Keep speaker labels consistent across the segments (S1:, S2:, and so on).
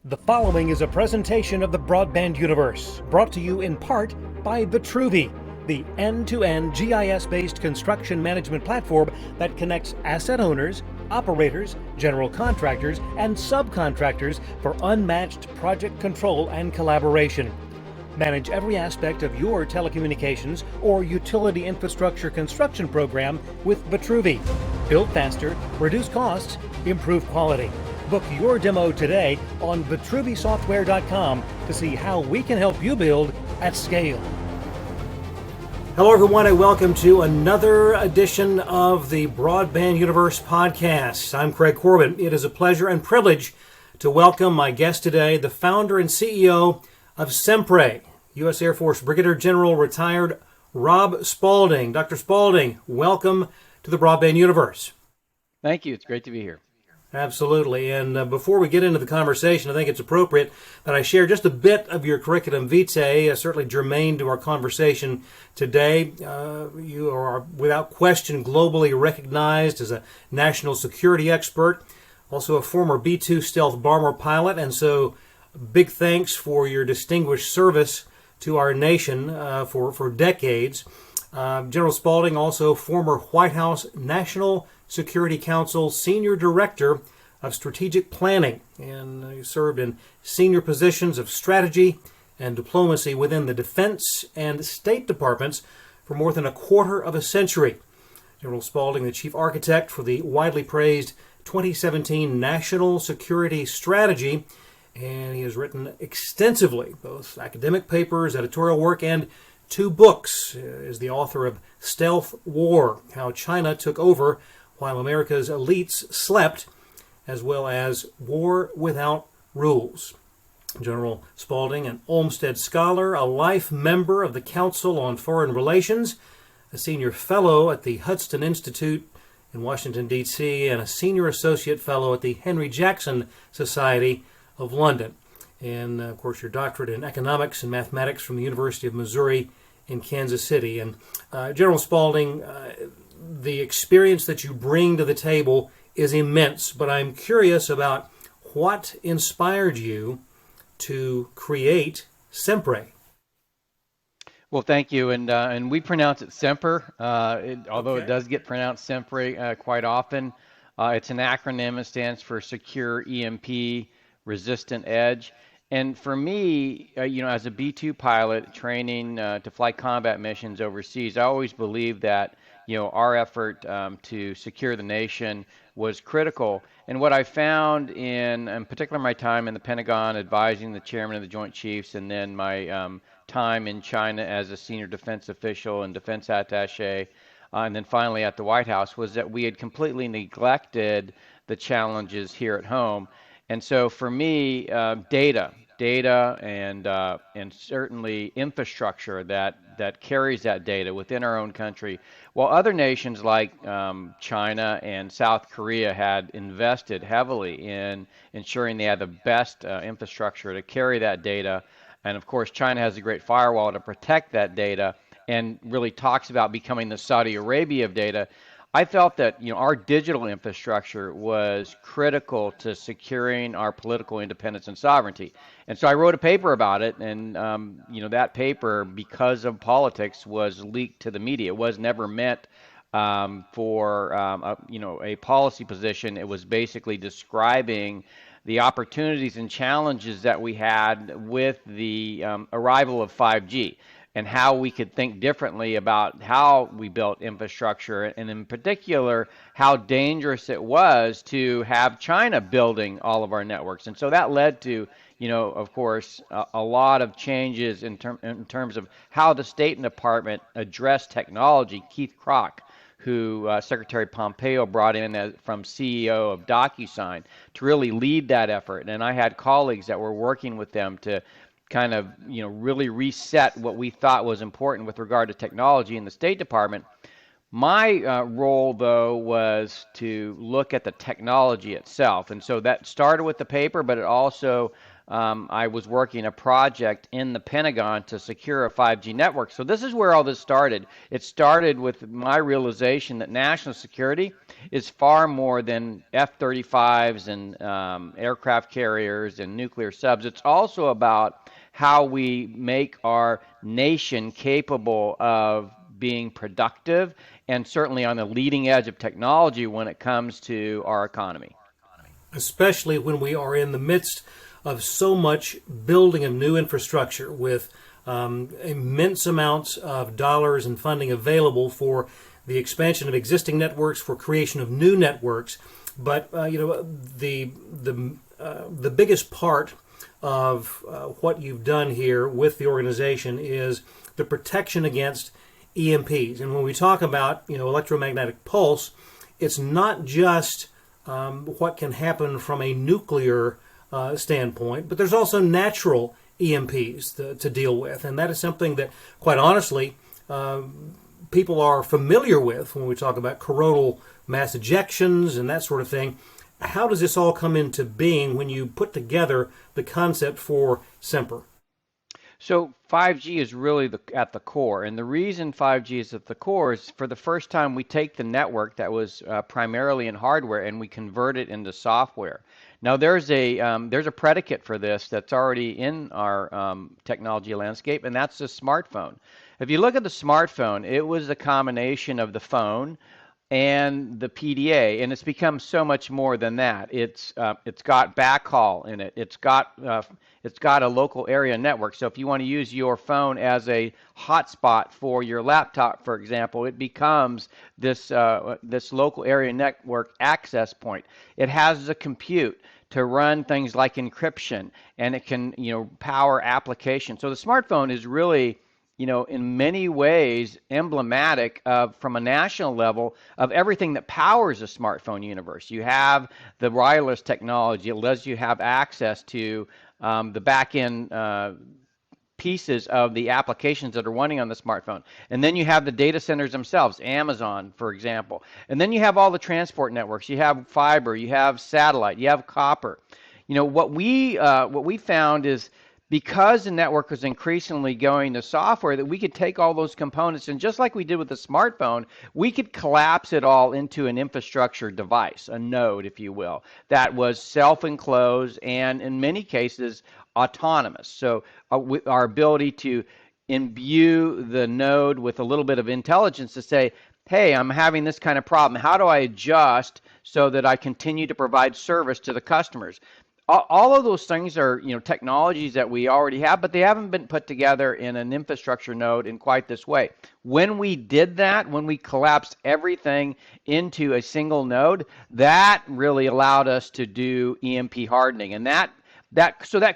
S1: The following is a presentation of the Broadband Universe, brought to you in part by Vitruvi, the end-to-end GIS-based construction management platform that connects asset owners, operators, general contractors, and subcontractors for unmatched project control and collaboration. Manage every aspect of your telecommunications or utility infrastructure construction program with Vitruvi. Build faster, reduce costs, improve quality. Book your demo today on vitruvisoftware.com to see how we can help you build at scale. Hello, everyone, and welcome to another edition of the Broadband Universe podcast. I'm Craig Corbin. It is a pleasure and privilege to welcome my guest today, the founder and CEO of SEMPRE, U.S. Air Force Brigadier General retired Rob Spalding. Dr. Spalding, welcome to the Broadband Universe.
S2: Thank you. It's great to be here.
S1: Absolutely. And before we get into the conversation, I think it's appropriate that I share just a bit of your curriculum vitae, certainly germane to our conversation today. You are, without question, globally recognized as a national security expert, also a former B-2 stealth bomber pilot, and so big thanks for your distinguished service to our nation for decades. General Spalding, also former White House National Security Council Senior Director of Strategic Planning, and he served in senior positions of strategy and diplomacy within the Defense and State Departments for more than a quarter of a century. General Spalding, the chief architect for the widely praised 2017 National Security Strategy, and he has written extensively, both academic papers, editorial work, and 2 books. Is the author of Stealth War, How China Took Over While America's Elites Slept, as well as War Without Rules. General Spalding, an Olmsted Scholar, a life member of the Council on Foreign Relations, a senior fellow at the Hudson Institute in Washington, D.C., and a senior associate fellow at the Henry Jackson Society of London. And, of course, your doctorate in economics and mathematics from the University of Missouri in Kansas City. And General Spalding, the experience that you bring to the table is immense, but I'm curious about what inspired you to create SEMPRE.
S2: Well, thank you, and we pronounce it SEMPRE, although it does get pronounced SEMPRE quite often. It's an acronym. It stands for Secure EMP Resistant Edge. And for me, as a B-2 pilot training to fly combat missions overseas, I always believed that, our effort to secure the nation was critical. And what I found in particular my time in the Pentagon advising the chairman of the Joint Chiefs, and then my time in China as a senior defense official and defense attaché, and then finally at the White House, was that we had completely neglected the challenges here at home. And so for me, data and certainly infrastructure that carries that data within our own country, while other nations like China and South Korea had invested heavily in ensuring they had the best infrastructure to carry that data. And of course, China has a great firewall to protect that data and really talks about becoming the Saudi Arabia of data. I felt that our digital infrastructure was critical to securing our political independence and sovereignty. And so I wrote a paper about it, and that paper, because of politics, was leaked to the media. It was never meant for a policy position. It was basically describing the opportunities and challenges that we had with the arrival of 5G. And how we could think differently about how we built infrastructure, and in particular, how dangerous it was to have China building all of our networks. And so that led to, of course, a lot of changes in terms of how the State Department addressed technology. Keith Kroc, who Secretary Pompeo brought in from CEO of DocuSign to really lead that effort. And I had colleagues that were working with them to kind of, really reset what we thought was important with regard to technology in the State Department. My role, though, was to look at the technology itself. And so that started with the paper, but it also I was working a project in the Pentagon to secure a 5G network. So this is where all this started. It started with my realization that national security is far more than F-35s and aircraft carriers and nuclear subs. It's also about how we make our nation capable of being productive and certainly on the leading edge of technology when it comes to our economy.
S1: Especially when we are in the midst of so much building of new infrastructure with immense amounts of dollars and funding available for the expansion of existing networks, for creation of new networks. But the biggest part of what you've done here with the organization is the protection against EMPs. And when we talk about electromagnetic pulse, it's not just what can happen from a nuclear standpoint, but there's also natural EMPs to deal with, and that is something that, quite honestly, people are familiar with when we talk about coronal mass ejections and that sort of thing. How does this all come into being when you put together the concept for SEMPRE?
S2: So 5G is really at the core, and the reason 5G is at the core is for the first time we take the network that was primarily in hardware and we convert it into software. Now there's a predicate for this that's already in our technology landscape, and that's the smartphone. If you look at the smartphone, it was a combination of the phone and the PDA, and it's become so much more than that. It's got backhaul in it. It's got a local area network. So if you want to use your phone as a hotspot for your laptop, for example, it becomes this local area network access point. It has the compute to run things like encryption, and it can power applications. So the smartphone is really in many ways emblematic of, from a national level, of everything that powers a smartphone universe. You have the wireless technology. It lets you have access to the back-end pieces of the applications that are running on the smartphone. And then you have the data centers themselves, Amazon, for example. And then you have all the transport networks. You have fiber, you have satellite, you have copper. What we found is, because the network was increasingly going to software, that we could take all those components, and just like we did with the smartphone, we could collapse it all into an infrastructure device, a node, if you will, that was self-enclosed and in many cases autonomous. So our ability to imbue the node with a little bit of intelligence to say, hey, I'm having this kind of problem. How do I adjust so that I continue to provide service to the customers? All of those things are technologies that we already have, but they haven't been put together in an infrastructure node in quite this way. When we did that, when we collapsed everything into a single node, that really allowed us to do EMP hardening, and that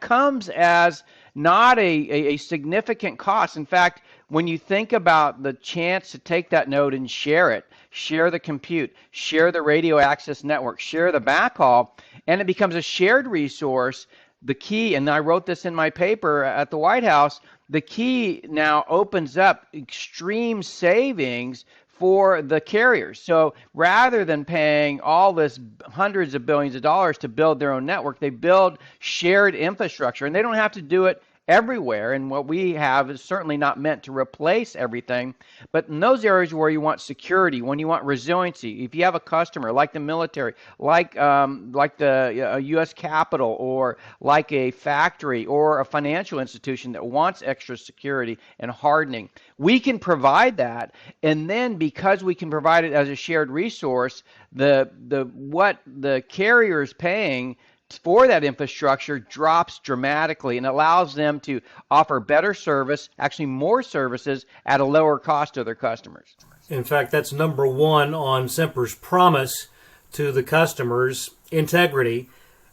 S2: comes as not a significant cost. In fact, when you think about the chance to take that node and share it, share the compute, share the radio access network, share the backhaul, and it becomes a shared resource, the key, and I wrote this in my paper at the White House, the key now opens up extreme savings for the carriers. So rather than paying all this hundreds of billions of dollars to build their own network, they build shared infrastructure, and they don't have to do it everywhere. And what we have is certainly not meant to replace everything, but in those areas where you want security, when you want resiliency, if you have a customer like the military, like the U.S. Capitol, or like a factory or a financial institution that wants extra security and hardening, we can provide that. And then because we can provide it as a shared resource, what the carrier is paying for that infrastructure drops dramatically and allows them to offer better service, actually more services, at a lower cost to their customers.
S1: In fact, that's number one on SEMPRE's promise to the customers: integrity,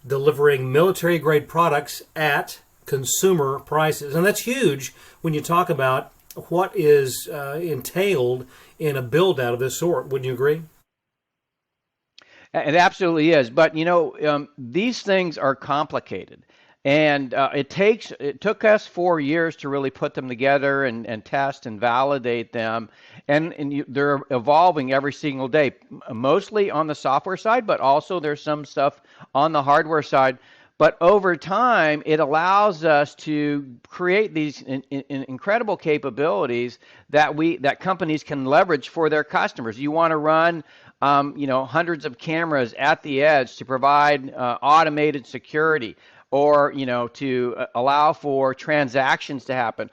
S1: delivering military-grade products at consumer prices. And that's huge when you talk about what is entailed in a build-out of this sort. Wouldn't you agree?
S2: It absolutely is, but these things are complicated, and it took us 4 years to really put them together and test and validate them, and they're evolving every single day, mostly on the software side, but also there's some stuff on the hardware side. But over time, it allows us to create these incredible capabilities that companies can leverage for their customers. You want to run hundreds of cameras at the edge to provide automated security, or to allow for transactions to happen.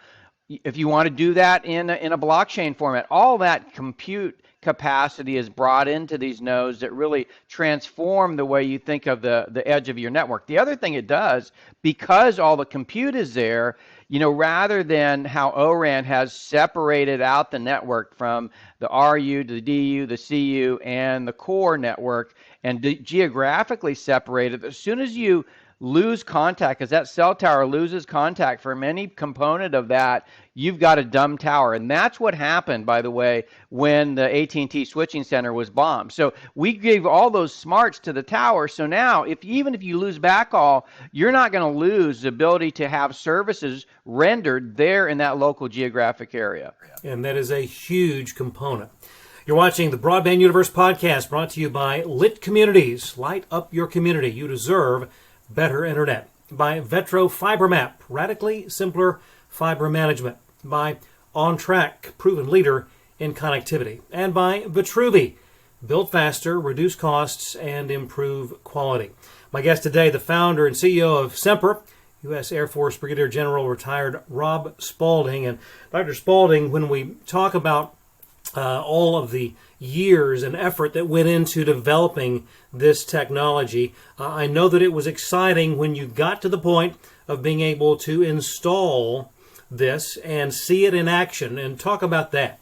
S2: If you want to do that in a blockchain format, all that compute capacity is brought into these nodes that really transform the way you think of the edge of your network. The other thing it does, because all the compute is there, rather than how ORAN has separated out the network from the RU to the DU, the CU, and the core network, and geographically separated, as soon as you lose contact, as that cell tower loses contact from any component of that, you've got a dumb tower. And that's what happened, by the way, when the AT&T switching center was bombed. So we gave all those smarts to the tower. So now, even if you lose backhaul, you're not going to lose the ability to have services rendered there in that local geographic area.
S1: And that is a huge component. You're watching the Broadband Universe podcast, brought to you by Lit Communities. Light up your community. You deserve better internet. By Vetro Fiber Map, radically simpler fiber management. By OnTrack, proven leader in connectivity. And by Vitruvi, build faster, reduce costs, and improve quality. My guest today, the founder and CEO of SEMPRE, U.S. Air Force Brigadier General retired Rob Spalding. And Dr. Spalding, when we talk about all of the years and effort that went into developing this technology, I know that it was exciting when you got to the point of being able to install this and see it in action. And talk about that.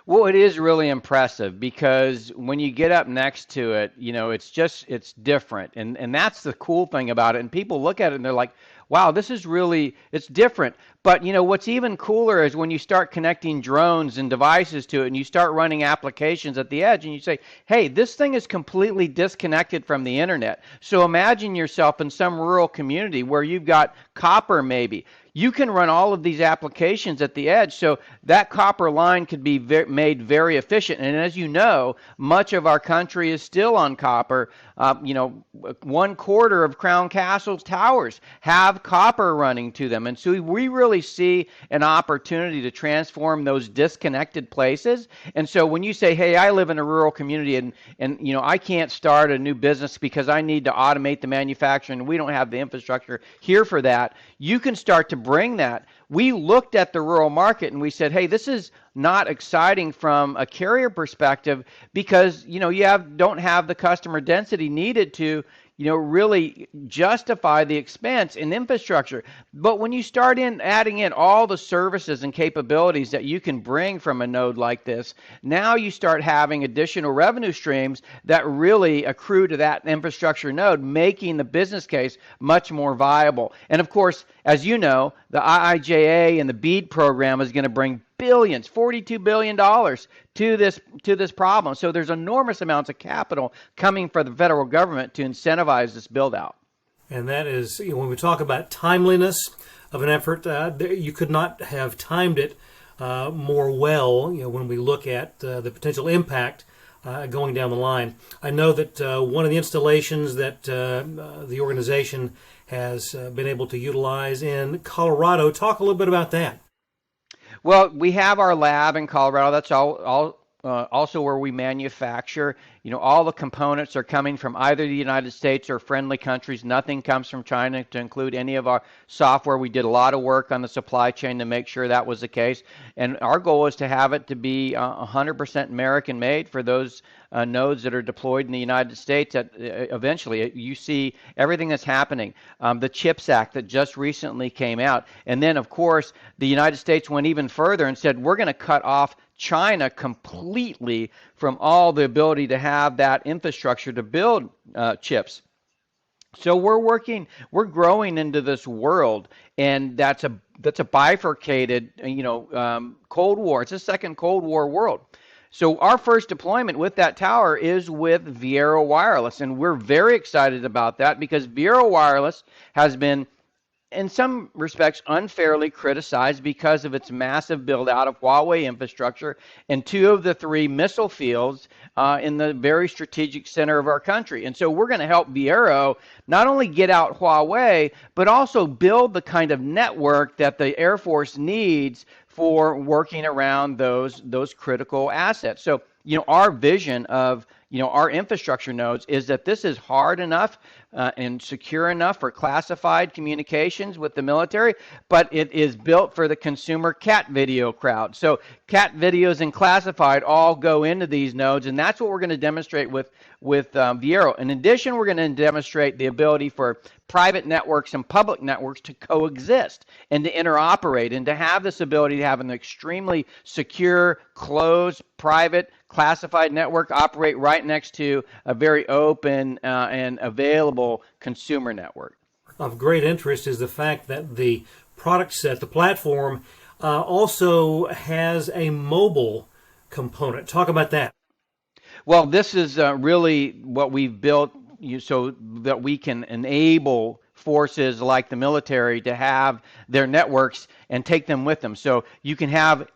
S2: Well, it is really impressive, because when you get up next to it, it's different. And that's the cool thing about it. And people look at it and they're like, wow, it's different. But what's even cooler is when you start connecting drones and devices to it, and you start running applications at the edge, and you say, hey, this thing is completely disconnected from the internet. So imagine yourself in some rural community where you've got copper maybe. You can run all of these applications at the edge, so that copper line could be made very efficient. And as you know, much of our country is still on copper. 1/4 of Crown Castle's towers have copper running to them. And so we really see an opportunity to transform those disconnected places. And so when you say, hey, I live in a rural community and I can't start a new business because I need to automate the manufacturing, and we don't have the infrastructure here for that, you can start to bring that. We looked at the rural market and we said, hey, this is not exciting from a carrier perspective, because you don't have the customer density needed to really justify the expense in infrastructure. But when you start adding in all the services and capabilities that you can bring from a node like this, now you start having additional revenue streams that really accrue to that infrastructure node, making the business case much more viable. And of course, as you know, the IIJA and the BEAD program is going to bring billions, $42 billion to this problem. So there's enormous amounts of capital coming from the federal government to incentivize this build out. And
S1: that is, when we talk about timeliness of an effort, you could not have timed it more well, when we look at the potential impact going down the line. I know that one of the installations that the organization has been able to utilize in Colorado. Talk a little bit about that.
S2: Well, we have our lab in Colorado. That's also where we manufacture. All the components are coming from either the United States or friendly countries. Nothing comes from China, to include any of our software. We did a lot of work on the supply chain to make sure that was the case. And our goal is to have it to be 100% American made for those nodes that are deployed in the United States. Eventually, you see everything that's happening. The CHIPS Act that just recently came out. And then, of course, the United States went even further and said, we're going to cut off China completely from all the ability to have that infrastructure to build chips. So we're growing into this world, and that's a bifurcated, Cold War. It's a second Cold War world. So our first deployment with that tower is with Viera Wireless, and we're very excited about that, because Viera Wireless has been in some respects unfairly criticized because of its massive build out of Huawei infrastructure in two of the three missile fields in the very strategic center of our country. And so we're going to help Viero not only get out Huawei, but also build the kind of network that the Air Force needs for working around those critical assets. So, our vision of our infrastructure nodes is that this is hard enough and secure enough for classified communications with the military, but it is built for the consumer cat video crowd. So cat videos and classified all go into these nodes, and that's what we're going to demonstrate with Viero. In addition, we're going to demonstrate the ability for private networks and public networks to coexist and to interoperate and to have this ability to have an extremely secure, closed, private, classified network operate right next to a very open and available consumer network.
S1: Of great interest is the fact that the product set, the platform, also has a mobile component. Talk about that.
S2: Well, this is really what we've built so that we can enable forces like the military to have their networks and take them with them. So you can have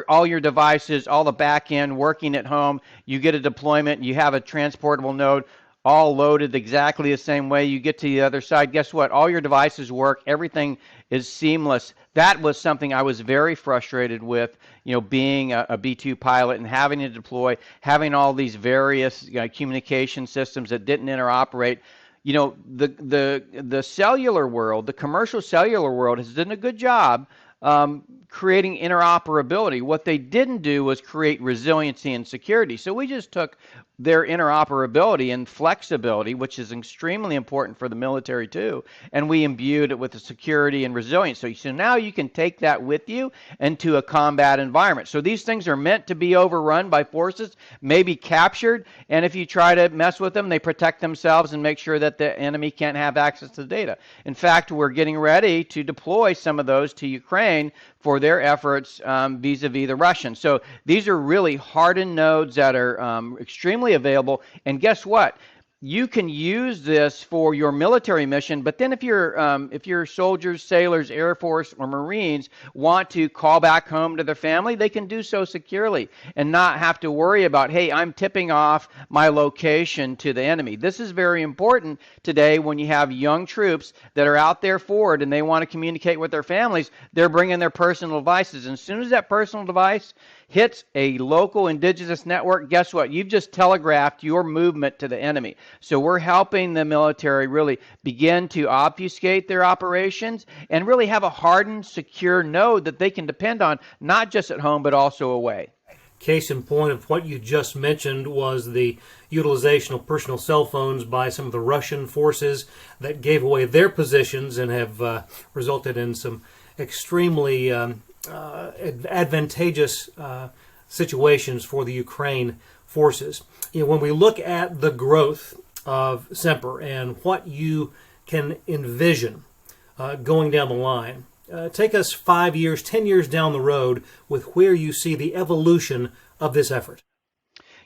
S2: all your devices, all the back end working at home. You get a deployment, you have a transportable node all loaded exactly the same way. You get to the other side, guess what? All your devices work, everything is seamless. That was something I was very frustrated with, being a B-2 pilot and having to deploy, having all these various communication systems that didn't interoperate. The cellular world, the commercial cellular world has done a good job creating interoperability. What they didn't do was create resiliency and security. So we just took their interoperability and flexibility, which is extremely important for the military too, and we imbued it with the security and resilience. So now you can take that with you into a combat environment. So these things are meant to be overrun by forces, maybe captured, and if you try to mess with them, they protect themselves and make sure that the enemy can't have access to the data. In fact, we're getting ready to deploy some of those to Ukraine for their efforts vis-a-vis the Russians. So these are really hardened nodes that are extremely available. And guess what? You can use this for your military mission, but then if your soldiers, sailors, Air Force, or Marines want to call back home to their family, they can do so securely and not have to worry about, hey, I'm tipping off my location to the enemy. This is very important today when you have young troops that are out there forward and they want to communicate with their families. They're bringing their personal devices. And as soon as that personal device hits a local indigenous network, guess what? You've just telegraphed your movement to the enemy. So we're helping the military really begin to obfuscate their operations and really have a hardened, secure node that they can depend on, not just at home, but also away.
S1: Case in point of what you just mentioned was the utilization of personal cell phones by some of the Russian forces that gave away their positions and have resulted in some extremely advantageous situations for the Ukraine forces. When we look at the growth of SEMPRE and what you can envision going down the line, take us 5 years, 10 years down the road with where you see the evolution of this effort.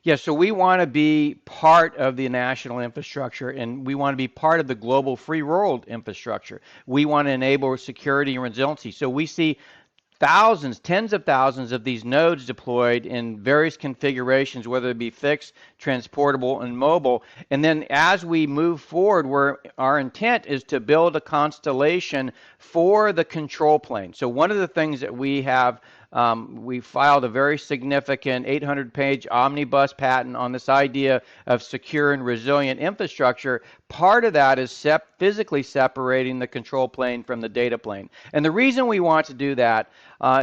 S2: Yeah, so we want to be part of the national infrastructure, and we want to be part of the global free world infrastructure. We want to enable security and resiliency. So we see thousands, tens of thousands of these nodes deployed in various configurations, whether it be fixed, transportable, and mobile. And then as we move forward, our intent is to build a constellation for the control plane. So one of the things that we have, we filed a very significant 800-page omnibus patent on this idea of secure and resilient infrastructure. Part of that is physically separating the control plane from the data plane. And the reason we want to do that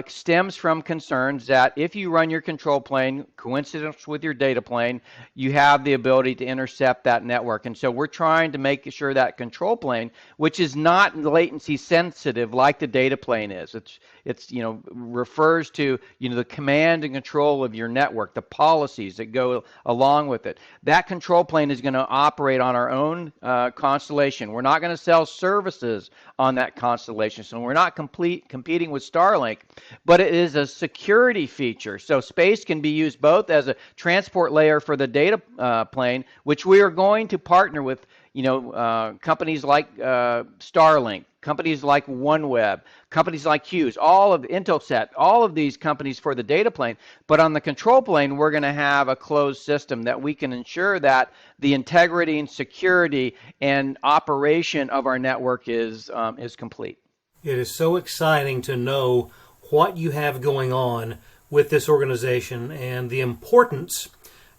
S2: stems from concerns that if you run your control plane coincident with your data plane, you have the ability to intercept that network. And so we're trying to make sure that control plane, which is not latency sensitive like the data plane is, it's refers to the command and control of your network, the policies that go along with it. That control plane is going to operate on our own constellation. We're not going to sell services on that constellation, so we're not competing with Starlink, but it is a security feature. So space can be used both as a transport layer for the data plane, which we are going to partner with companies like Starlink, companies like OneWeb, companies like Hughes, all of Intelsat, all of these companies for the data plane. But on the control plane, we're going to have a closed system that we can ensure that the integrity and security and operation of our network is complete.
S1: It is so exciting to know what you have going on with this organization and the importance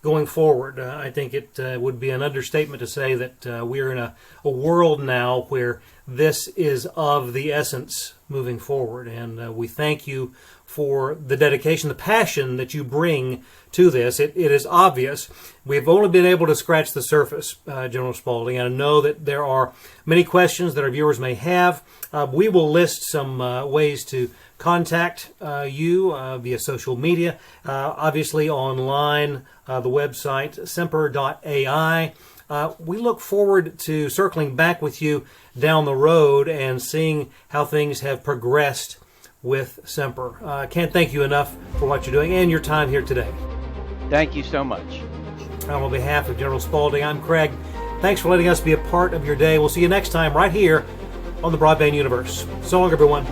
S1: going forward. I think it would be an understatement to say that we're in a world now where this is of the essence moving forward. And we thank you for the dedication, the passion that you bring to this. It is obvious. We've only been able to scratch the surface, General Spalding, and I know that there are many questions that our viewers may have. We will list some ways to contact you via social media, obviously online, the website semper.ai. We look forward to circling back with you down the road and seeing how things have progressed with SEMPRE. I can't thank you enough for what you're doing and your time here today.
S2: Thank you so much.
S1: On behalf of General Spalding, I'm Craig. Thanks for letting us be a part of your day. We'll see you next time right here on the Broadband Universe. So long, everyone.